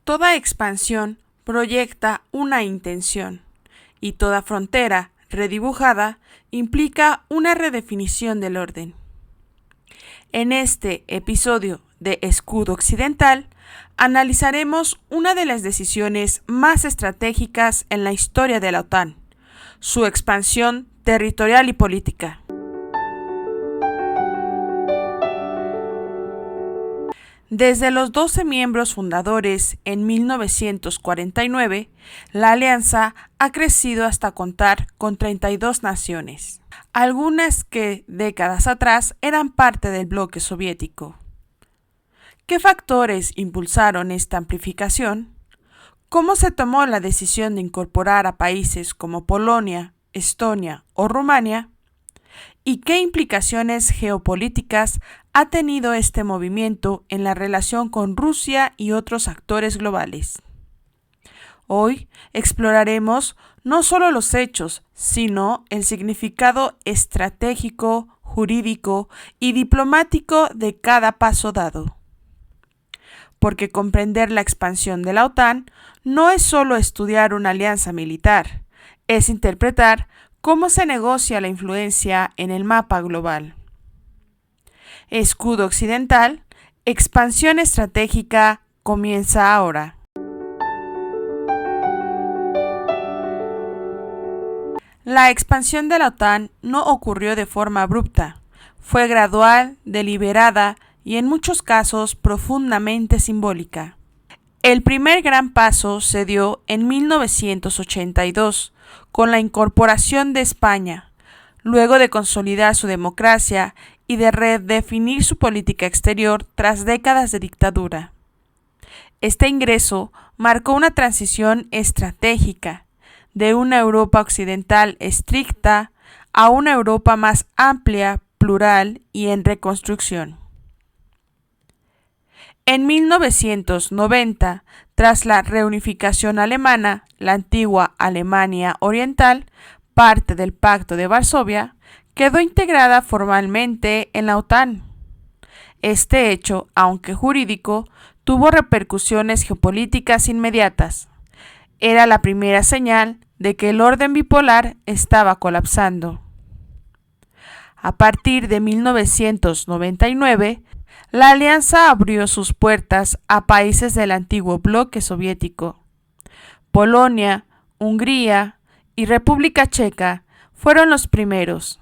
Toda expansión proyecta una intención, y toda frontera redibujada implica una redefinición del orden. En este episodio de Escudo Occidental, analizaremos una de las decisiones más estratégicas en la historia de la OTAN, su expansión territorial y política. Desde los 12 miembros fundadores en 1949, la alianza ha crecido hasta contar con 32 naciones, algunas que décadas atrás eran parte del bloque soviético. ¿Qué factores impulsaron esta amplificación? ¿Cómo se tomó la decisión de incorporar a países como Polonia, Estonia o Rumania? ¿Y qué implicaciones geopolíticas ha tenido este movimiento en la relación con Rusia y otros actores globales? Hoy exploraremos no solo los hechos, sino el significado estratégico, jurídico y diplomático de cada paso dado. Porque comprender la expansión de la OTAN no es solo estudiar una alianza militar, es interpretar cómo se negocia la influencia en el mapa global. Escudo Occidental, expansión estratégica, comienza ahora. La expansión de la OTAN no ocurrió de forma abrupta, fue gradual, deliberada y en muchos casos profundamente simbólica. El primer gran paso se dio en 1982, con la incorporación de España, luego de consolidar su democracia y de redefinir su política exterior tras décadas de dictadura. Este ingreso marcó una transición estratégica de una Europa occidental estricta a una Europa más amplia, plural y en reconstrucción. En 1990, tras la reunificación alemana, la antigua Alemania Oriental, parte del Pacto de Varsovia, quedó integrada formalmente en la OTAN. Este hecho, aunque jurídico, tuvo repercusiones geopolíticas inmediatas. Era la primera señal de que el orden bipolar estaba colapsando. A partir de 1999, la alianza abrió sus puertas a países del antiguo bloque soviético. Polonia, Hungría y República Checa fueron los primeros,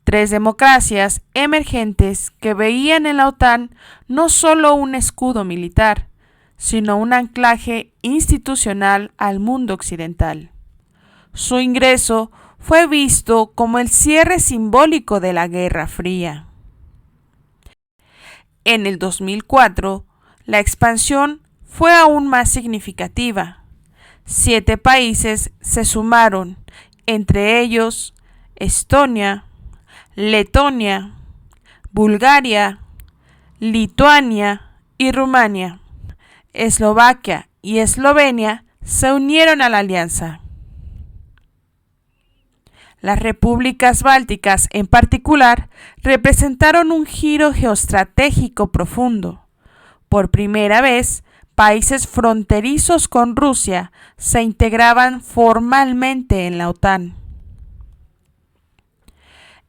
3 democracias emergentes que veían en la OTAN no solo un escudo militar, sino un anclaje institucional al mundo occidental. Su ingreso fue visto como el cierre simbólico de la Guerra Fría. En el 2004, la expansión fue aún más significativa. 7 países se sumaron, entre ellos Estonia, Letonia, Bulgaria, Lituania y Rumania. Eslovaquia y Eslovenia se unieron a la alianza. Las repúblicas bálticas, en particular, representaron un giro geoestratégico profundo. Por primera vez, países fronterizos con Rusia se integraban formalmente en la OTAN.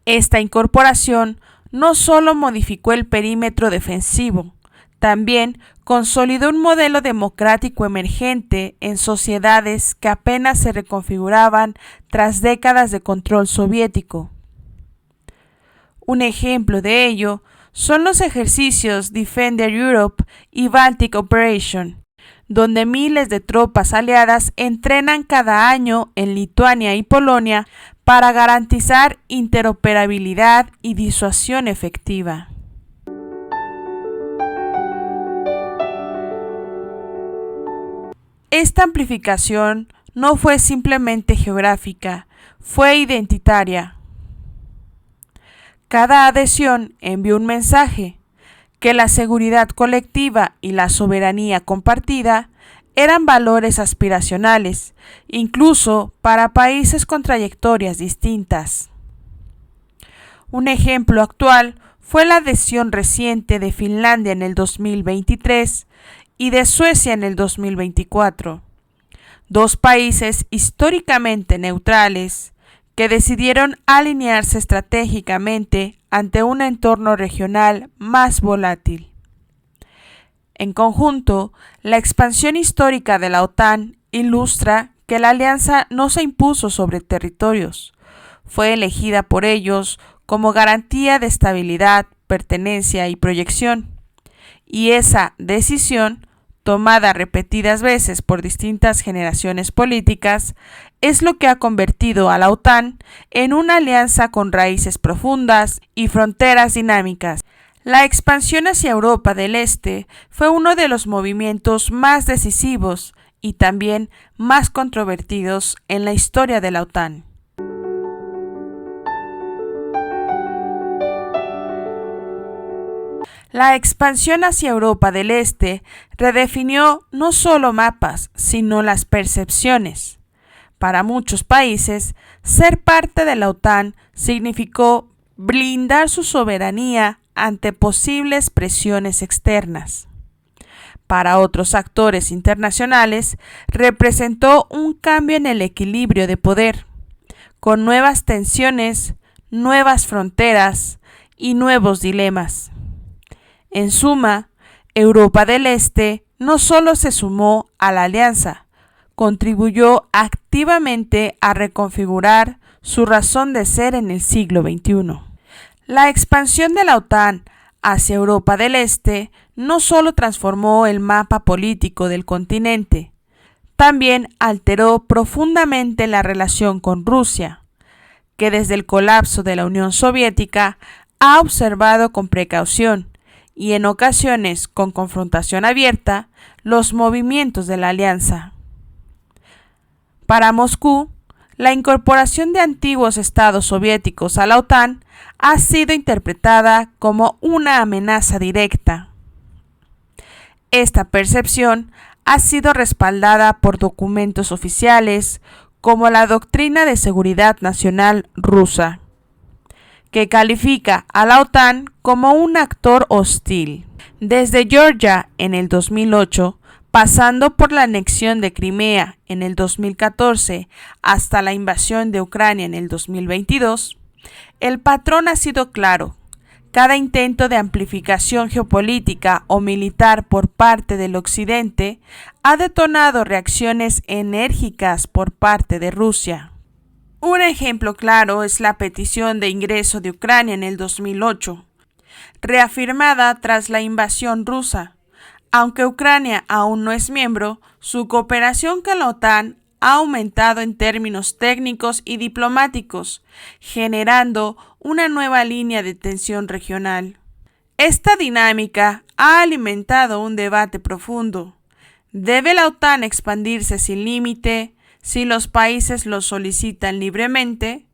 Esta incorporación no solo modificó el perímetro defensivo, también consolidó un modelo democrático emergente en sociedades que apenas se reconfiguraban tras décadas de control soviético. Un ejemplo de ello son los ejercicios Defender Europe y Baltic Operation, donde miles de tropas aliadas entrenan cada año en Lituania y Polonia para garantizar interoperabilidad y disuasión efectiva. Esta amplificación no fue simplemente geográfica, fue identitaria. Cada adhesión envió un mensaje, que la seguridad colectiva y la soberanía compartida eran valores aspiracionales, incluso para países con trayectorias distintas. Un ejemplo actual fue la adhesión reciente de Finlandia en el 2023 y de Suecia en el 2024, dos países históricamente neutrales que decidieron alinearse estratégicamente ante un entorno regional más volátil. En conjunto, la expansión histórica de la OTAN ilustra que la alianza no se impuso sobre territorios, fue elegida por ellos como garantía de estabilidad, pertenencia y proyección, y esa decisión, tomada repetidas veces por distintas generaciones políticas, es lo que ha convertido a la OTAN en una alianza con raíces profundas y fronteras dinámicas. La expansión hacia Europa del Este fue uno de los movimientos más decisivos y también más controvertidos en la historia de la OTAN. La expansión hacia Europa del Este redefinió no solo mapas, sino las percepciones. Para muchos países, ser parte de la OTAN significó blindar su soberanía ante posibles presiones externas. Para otros actores internacionales, representó un cambio en el equilibrio de poder, con nuevas tensiones, nuevas fronteras y nuevos dilemas. En suma, Europa del Este no solo se sumó a la alianza, contribuyó activamente a reconfigurar su razón de ser en el siglo XXI. La expansión de la OTAN hacia Europa del Este no solo transformó el mapa político del continente, también alteró profundamente la relación con Rusia, que desde el colapso de la Unión Soviética ha observado con precaución y en ocasiones con confrontación abierta los movimientos de la alianza. Para Moscú, la incorporación de antiguos estados soviéticos a la OTAN ha sido interpretada como una amenaza directa. Esta percepción ha sido respaldada por documentos oficiales como la Doctrina de Seguridad Nacional rusa, que califica a la OTAN como un actor hostil. Desde Georgia en el 2008, pasando por la anexión de Crimea en el 2014 hasta la invasión de Ucrania en el 2022, el patrón ha sido claro. Cada intento de amplificación geopolítica o militar por parte del Occidente ha detonado reacciones enérgicas por parte de Rusia. Un ejemplo claro es la petición de ingreso de Ucrania en el 2008, reafirmada tras la invasión rusa. Aunque Ucrania aún no es miembro, su cooperación con la OTAN ha aumentado en términos técnicos y diplomáticos, generando una nueva línea de tensión regional. Esta dinámica ha alimentado un debate profundo. ¿Debe la OTAN expandirse sin límite si los países lo solicitan libremente?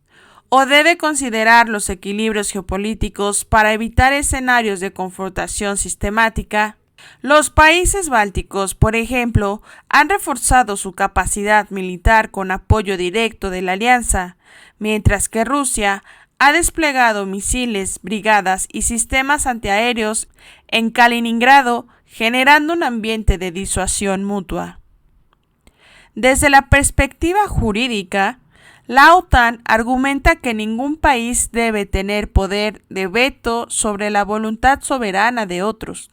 ¿O debe considerar los equilibrios geopolíticos para evitar escenarios de confrontación sistemática? Los países bálticos, por ejemplo, han reforzado su capacidad militar con apoyo directo de la alianza, mientras que Rusia ha desplegado misiles, brigadas y sistemas antiaéreos en Kaliningrado, generando un ambiente de disuasión mutua. Desde la perspectiva jurídica, la OTAN argumenta que ningún país debe tener poder de veto sobre la voluntad soberana de otros.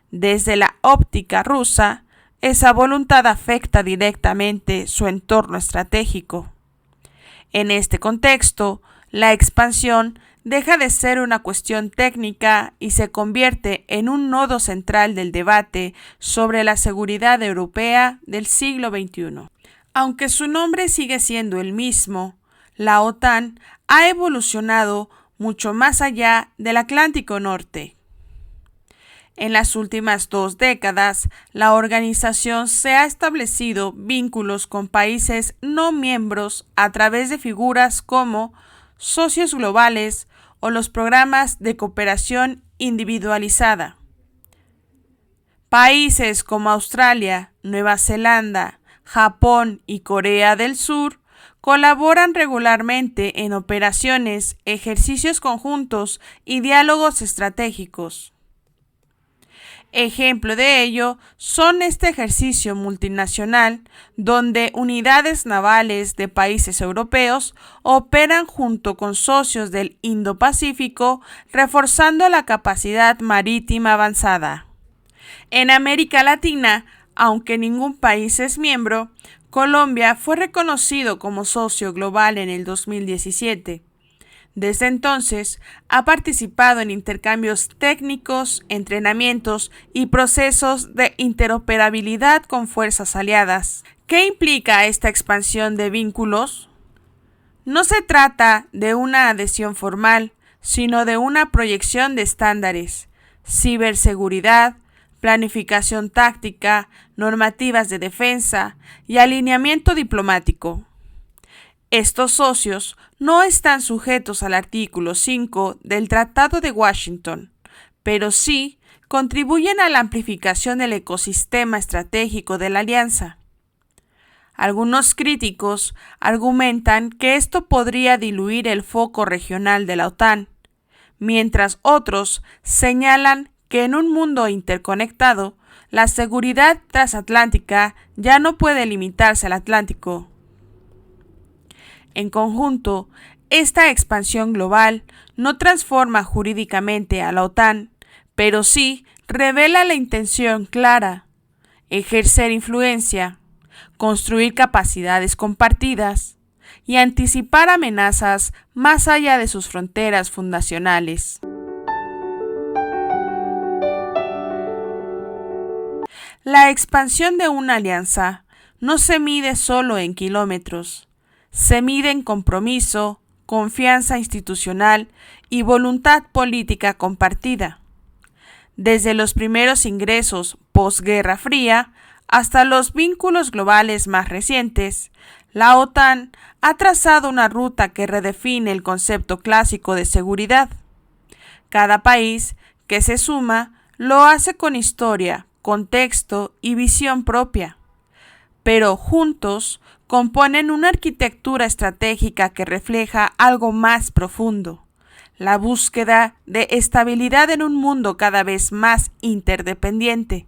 Desde la óptica rusa, esa voluntad afecta directamente su entorno estratégico. En este contexto, la expansión deja de ser una cuestión técnica y se convierte en un nodo central del debate sobre la seguridad europea del siglo XXI. Aunque su nombre sigue siendo el mismo, la OTAN ha evolucionado mucho más allá del Atlántico Norte. En las últimas 2 décadas, la organización se ha establecido vínculos con países no miembros a través de figuras como socios globales o los programas de cooperación individualizada. Países como Australia, Nueva Zelanda, Japón y Corea del Sur colaboran regularmente en operaciones, ejercicios conjuntos y diálogos estratégicos. Ejemplo de ello son este ejercicio multinacional donde unidades navales de países europeos operan junto con socios del Indo-Pacífico, reforzando la capacidad marítima avanzada. En América Latina, aunque ningún país es miembro, Colombia fue reconocido como socio global en el 2017. Desde entonces, ha participado en intercambios técnicos, entrenamientos y procesos de interoperabilidad con fuerzas aliadas. ¿Qué implica esta expansión de vínculos? No se trata de una adhesión formal, sino de una proyección de estándares, ciberseguridad, planificación táctica, normativas de defensa y alineamiento diplomático. Estos socios no están sujetos al artículo 5 del Tratado de Washington, pero sí contribuyen a la amplificación del ecosistema estratégico de la alianza. Algunos críticos argumentan que esto podría diluir el foco regional de la OTAN, mientras otros señalan que en un mundo interconectado, la seguridad transatlántica ya no puede limitarse al Atlántico. En conjunto, esta expansión global no transforma jurídicamente a la OTAN, pero sí revela la intención clara: ejercer influencia, construir capacidades compartidas y anticipar amenazas más allá de sus fronteras fundacionales. La expansión de una alianza no se mide solo en kilómetros. Se mide en compromiso, confianza institucional y voluntad política compartida. Desde los primeros ingresos posguerra fría hasta los vínculos globales más recientes, la OTAN ha trazado una ruta que redefine el concepto clásico de seguridad. Cada país que se suma lo hace con historia, contexto y visión propia, pero juntos componen una arquitectura estratégica que refleja algo más profundo: la búsqueda de estabilidad en un mundo cada vez más interdependiente.